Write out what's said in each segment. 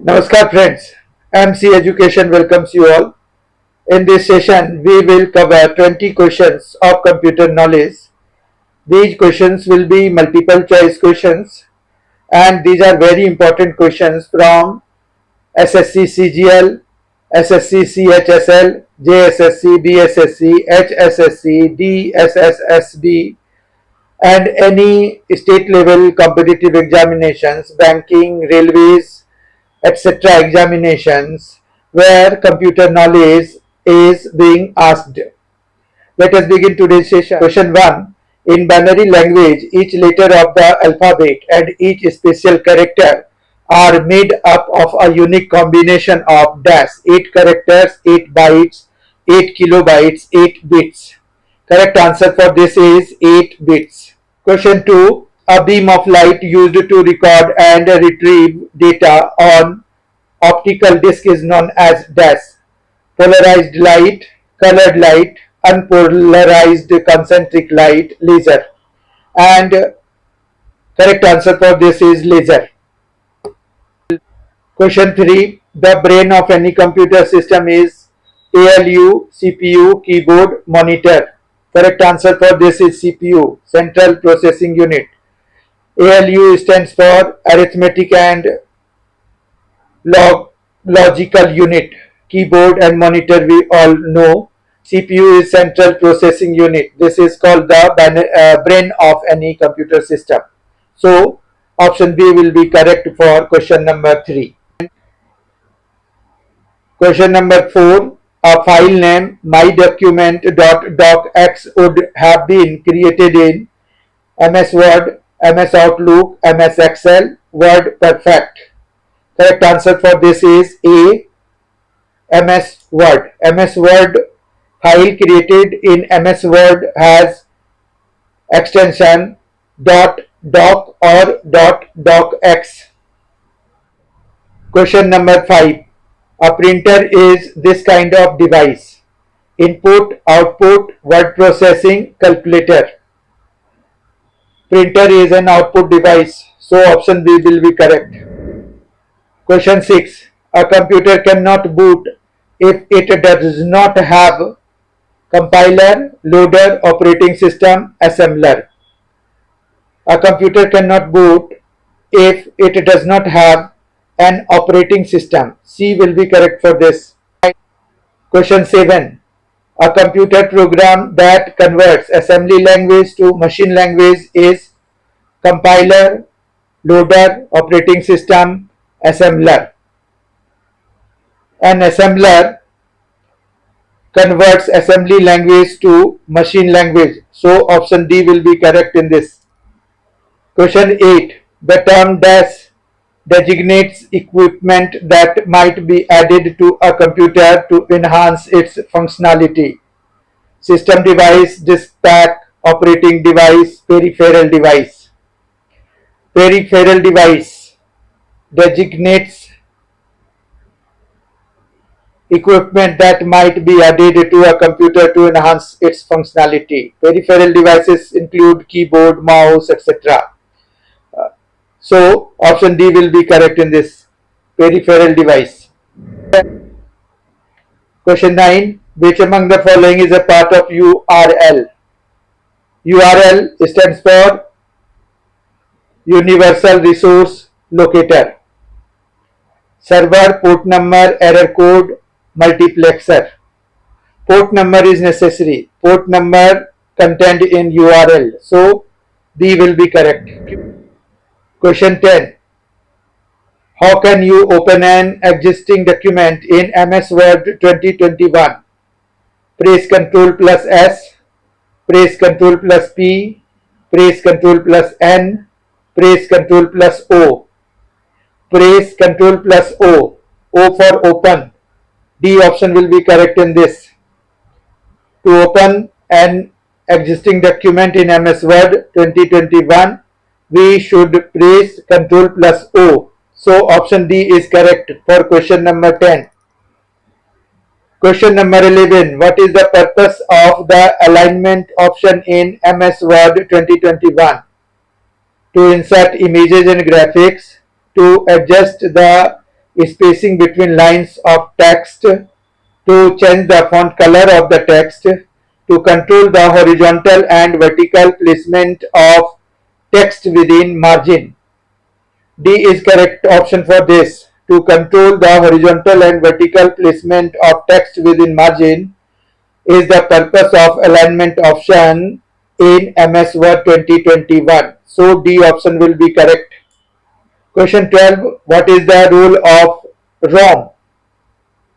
Namaskar friends, MC Education welcomes you all. In this session, we will cover 20 questions of computer knowledge. These questions will be multiple choice questions and these are very important questions from SSC CGL, SSC CHSL, JSSC, BSSC, HSSC, DSSSB and any state level competitive examinations, banking, railways, etc. examinations where computer knowledge is being asked. Let us begin today's session. Question 1. In binary language, each letter of the alphabet and each special character are made up of a unique combination of dash 8 characters, 8 bytes, 8 kilobytes, 8 bits. Correct answer for this is 8 bits. Question 2. A beam of light used to record and retrieve data on optical disc is known as dash. Polarized light, colored light, unpolarized concentric light, laser. And correct answer for this is laser. Question 3. The brain of any computer system is ALU, CPU, keyboard, monitor. Correct answer for this is CPU, Central Processing Unit. ALU stands for Arithmetic and Logical Unit. Keyboard and monitor we all know. CPU is Central Processing Unit. This is called the brain of any computer system. So option B will be correct for question number 3. Question number 4. A file name mydocument.docx would have been created in MS Word, MS Outlook, MS Excel, Word Perfect. Correct answer for this is A. MS Word. MS Word file created in MS Word has extension .doc or .docx. Question number 5. A printer is this kind of device: input, output, word processing, calculator. Printer is an output device, so option B will be correct. Question 6. A computer cannot boot if it does not have compiler, loader, operating system, assembler. A computer cannot boot if it does not have an operating system. C will be correct for this. Question 7. A computer program that converts assembly language to machine language is compiler, loader, operating system, assembler. An assembler converts assembly language to machine language. So option D will be correct in this. Question 8. The term dash designates equipment that might be added to a computer to enhance its functionality. System device, disk pack, operating device, peripheral device. Peripheral device designates equipment that might be added to a computer to enhance its functionality. Peripheral devices include keyboard, mouse, etc. So option D will be correct in this. Peripheral device. Question 9. Which among the following is a part of URL? URL stands for Universal Resource Locator. Server, port number, error code, multiplexer. Port number is necessary. Port number contained in URL. So B will be correct. Question 10. How can you open an existing document in MS Word 2021? Press Ctrl plus S, press Ctrl plus P, press Ctrl plus N, press Ctrl plus O. Press Ctrl plus O. O for open. D option will be correct in this. To open an existing document in MS Word 2021, we should press Ctrl plus O. So option D is correct for question number 10. Question number 11. What is the purpose of the alignment option in MS Word 2021? To insert images and graphics, to adjust the spacing between lines of text, to change the font color of the text, to control the horizontal and vertical placement of text within margin. D is correct option for this. To control the horizontal and vertical placement of text within margin is the purpose of alignment option in MS Word 2021. So D option will be correct. Question 12. What is the role of ROM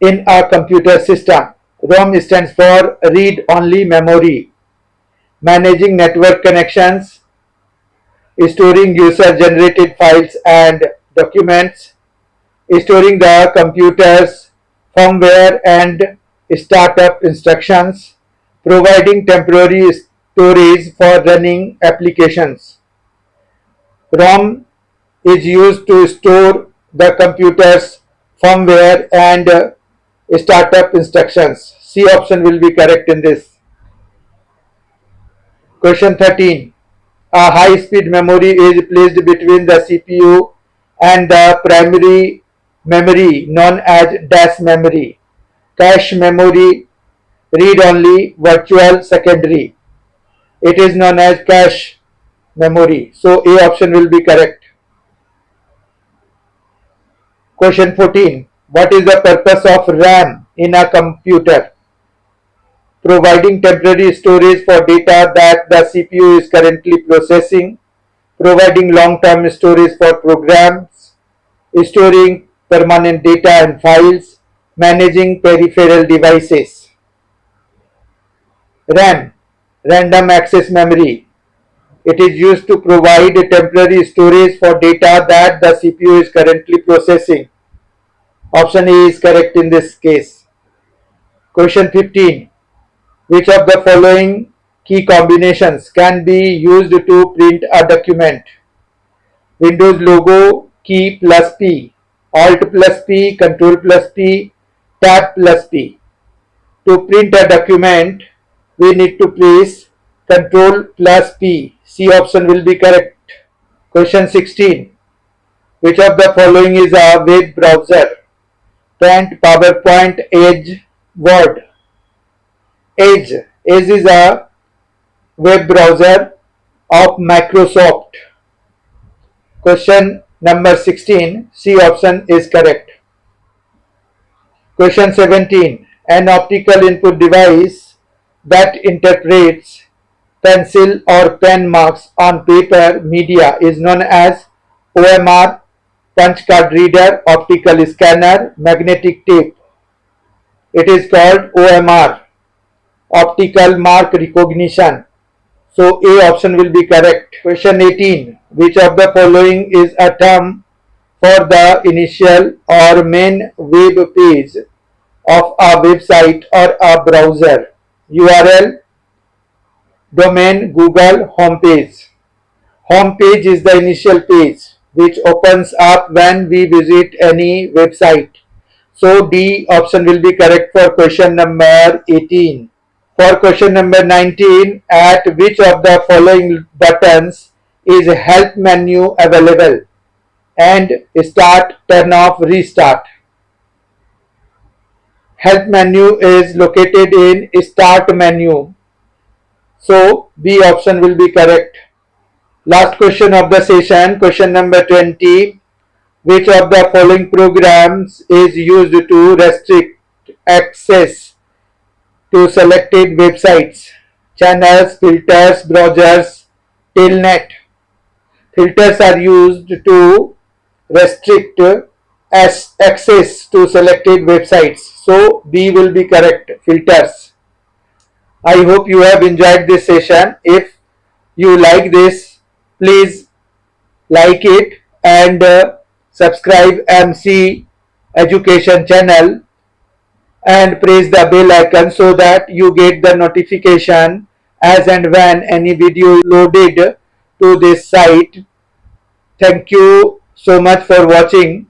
in a computer system? ROM stands for read-only memory, managing network connections, storing user-generated files and documents, storing the computer's firmware and startup instructions, providing temporary storage for running applications. ROM is used to store the computer's firmware and startup instructions. C option will be correct in this. Question 13. A high-speed memory is placed between the CPU and the primary memory known as dash memory, cache memory, read-only, virtual secondary. It is known as cache memory. So A option will be correct. Question 14. What is the purpose of RAM in a computer? Providing temporary storage for data that the CPU is currently processing, providing long-term storage for programs, storing permanent data and files, managing peripheral devices. RAM, random access memory. It is used to provide temporary storage for data that the CPU is currently processing. Option A is correct in this case. Question 15. Which of the following key combinations can be used to print a document? Windows logo key plus P, Alt plus P, Control plus P, Tab plus P. To print a document, we need to press Control plus P. C option will be correct. Question 16. Which of the following is a web browser? Paint, PowerPoint, Edge, Word. Edge. Edge is a web browser of Microsoft. Question number 16. C option is correct. Question 17. An optical input device that interprets pencil or pen marks on paper media is known as OMR, punch card reader, optical scanner, magnetic tape. It is called OMR, optical mark recognition. So A option will be correct. Question 18. Which of the following is a term for the initial or main web page of a website or a browser? URL, domain, Google, homepage. Homepage is the initial page which opens up when we visit any website. So D option will be correct for question number 18. For question number 19, at which of the following buttons is help menu available? And start, turn off, restart. Help menu is located in start menu. So B option will be correct. Last question of the session, question number 20. Which of the following programs is used to restrict access to selected websites? Channels, filters, browsers, telnet. Filters are used to restrict access to selected websites. So B will be correct, filters. I hope you have enjoyed this session. If you like this, please like it and subscribe MC Education channel and press the bell icon so that you get the notification as and when any video is loaded to this site. Thank you so much for watching.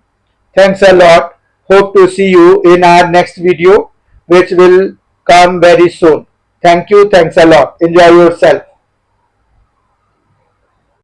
Thanks a lot. Hope to see you in our next video which will come very soon. Thank you. Thanks a lot. Enjoy yourself.